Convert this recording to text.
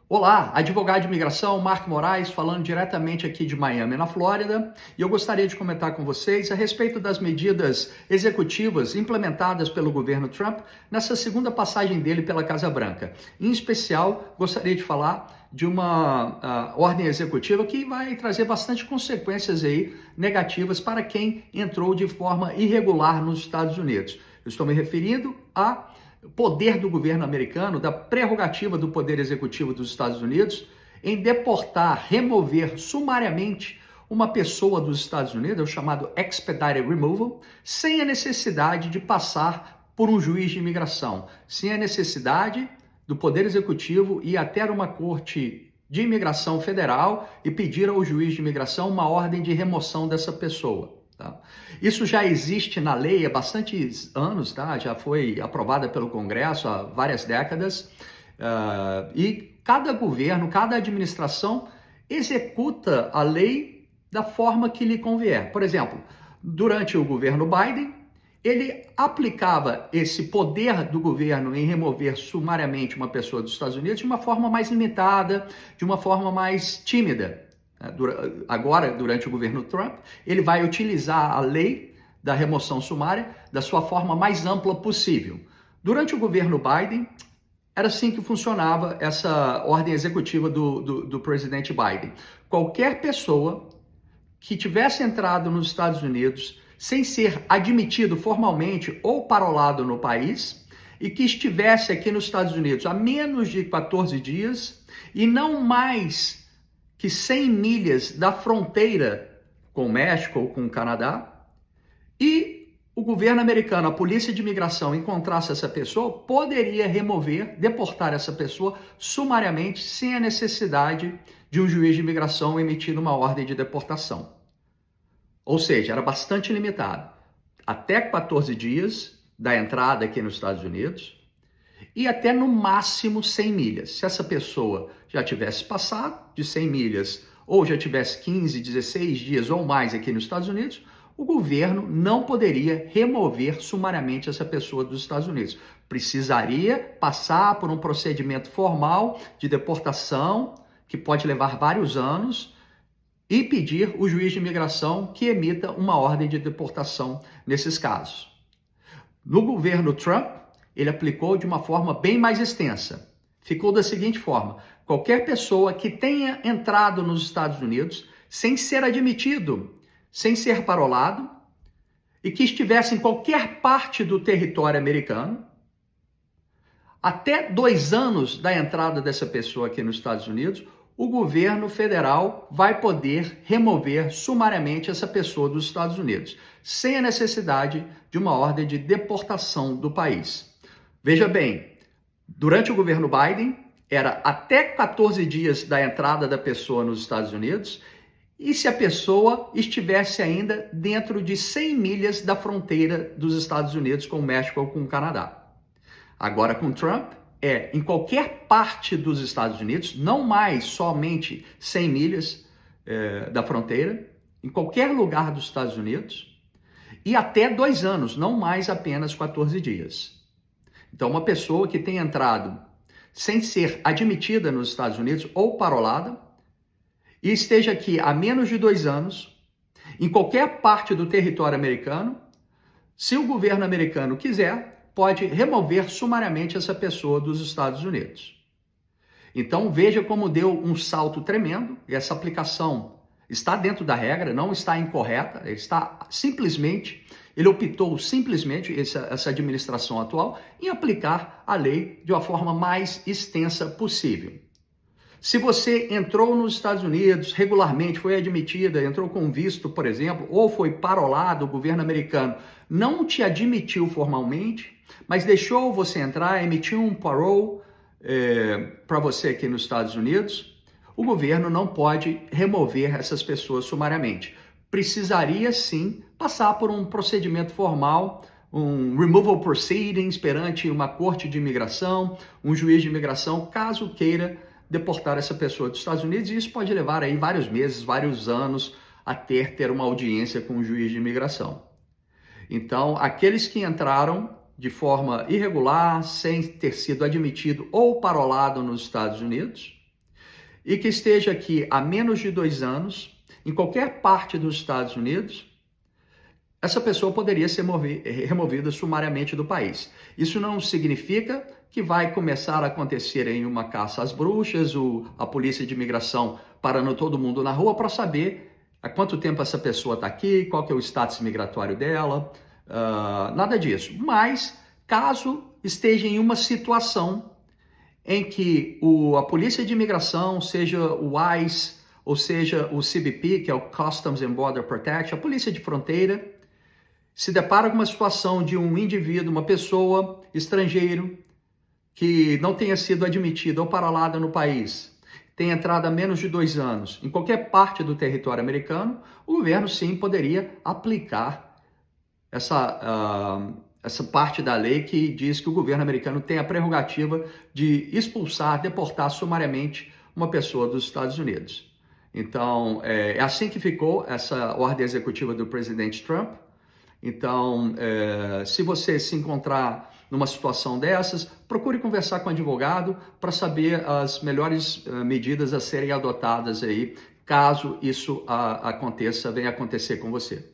Olá, advogado de imigração, Marco Moraes, falando diretamente aqui de Miami, na Flórida, e eu gostaria de comentar com vocês a respeito das medidas executivas implementadas pelo governo Trump nessa segunda passagem dele pela Casa Branca. Em especial, gostaria de falar de uma ordem executiva que vai trazer bastante consequências aí negativas para quem entrou de forma irregular nos Estados Unidos. Eu estou me referindo a poder do governo americano, da prerrogativa do poder executivo dos Estados Unidos em deportar, remover sumariamente uma pessoa dos Estados Unidos, é o chamado expedited removal, sem a necessidade de passar por um juiz de imigração, sem a necessidade do poder executivo ir até uma corte de imigração federal e pedir ao juiz de imigração uma ordem de remoção dessa pessoa. Tá? Isso já existe na lei há bastantes anos, tá? Já foi aprovada pelo Congresso há várias décadas, e cada governo, cada administração executa a lei da forma que lhe convier. Por exemplo, durante o governo Biden, ele aplicava esse poder do governo em remover sumariamente uma pessoa dos Estados Unidos de uma forma mais limitada, de uma forma mais tímida. Agora, durante o governo Trump, ele vai utilizar a lei da remoção sumária da sua forma mais ampla possível. Durante o governo Biden, era assim que funcionava essa ordem executiva do presidente Biden. Qualquer pessoa que tivesse entrado nos Estados Unidos sem ser admitido formalmente ou parolado no país e que estivesse aqui nos Estados Unidos há menos de 14 dias e não mais que 100 milhas da fronteira com o México ou com o Canadá, e o governo americano, a polícia de imigração, encontrasse essa pessoa, poderia remover, deportar essa pessoa sumariamente, sem a necessidade de um juiz de imigração emitir uma ordem de deportação. Ou seja, era bastante limitado. Até 14 dias da entrada aqui nos Estados Unidos, e até no máximo 100 milhas. Se essa pessoa já tivesse passado de 100 milhas ou já tivesse 15, 16 dias ou mais aqui nos Estados Unidos, o governo não poderia remover sumariamente essa pessoa dos Estados Unidos. Precisaria passar por um procedimento formal de deportação, que pode levar vários anos, e pedir o juiz de imigração que emita uma ordem de deportação nesses casos. No governo Trump, ele aplicou de uma forma bem mais extensa. Ficou da seguinte forma: qualquer pessoa que tenha entrado nos Estados Unidos sem ser admitido, sem ser parolado, e que estivesse em qualquer parte do território americano, até 2 anos da entrada dessa pessoa aqui nos Estados Unidos, o governo federal vai poder remover sumariamente essa pessoa dos Estados Unidos, sem a necessidade de uma ordem de deportação do país. Veja bem, durante o governo Biden, era até 14 dias da entrada da pessoa nos Estados Unidos, e se a pessoa estivesse ainda dentro de 100 milhas da fronteira dos Estados Unidos com o México ou com o Canadá. Agora, com Trump, em qualquer parte dos Estados Unidos, não mais somente 100 milhas da fronteira, em qualquer lugar dos Estados Unidos, e até 2 anos, não mais apenas 14 dias. Então, uma pessoa que tem entrado sem ser admitida nos Estados Unidos ou parolada e esteja aqui há menos de 2 anos, em qualquer parte do território americano, se o governo americano quiser, pode remover sumariamente essa pessoa dos Estados Unidos. Então, veja como deu um salto tremendo, e essa aplicação está dentro da regra, não está incorreta, ele optou simplesmente, essa administração atual, em aplicar a lei de uma forma mais extensa possível. Se você entrou nos Estados Unidos regularmente, foi admitida, entrou com visto, por exemplo, ou foi parolado, o governo americano não te admitiu formalmente, mas deixou você entrar, emitiu um parole para você aqui nos Estados Unidos, o governo não pode remover essas pessoas sumariamente. Precisaria sim passar por um procedimento formal, um removal proceedings perante uma corte de imigração, um juiz de imigração, caso queira deportar essa pessoa dos Estados Unidos, e isso pode levar aí vários meses, vários anos, até ter uma audiência com o juiz de imigração. Então, aqueles que entraram de forma irregular, sem ter sido admitido ou parolado nos Estados Unidos, e que esteja aqui há menos de 2 anos, em qualquer parte dos Estados Unidos, essa pessoa poderia ser removida sumariamente do país. Isso não significa que vai começar a acontecer em uma caça às bruxas, a polícia de imigração parando todo mundo na rua para saber há quanto tempo essa pessoa está aqui, qual que é o status migratório dela, nada disso. Mas, caso esteja em uma situação em que a polícia de imigração, seja o ICE, ou seja o CBP, que é o Customs and Border Protection, a polícia de fronteira, se depara com uma situação de um indivíduo, uma pessoa estrangeiro, que não tenha sido admitida ou parolada no país, tenha entrado há menos de 2 anos, em qualquer parte do território americano, o governo sim poderia aplicar essa parte da lei que diz que o governo americano tem a prerrogativa de expulsar, deportar sumariamente uma pessoa dos Estados Unidos. Então, é assim que ficou essa ordem executiva do presidente Trump. Então, se você se encontrar numa situação dessas, procure conversar com o advogado para saber as melhores medidas a serem adotadas aí, caso isso venha acontecer com você.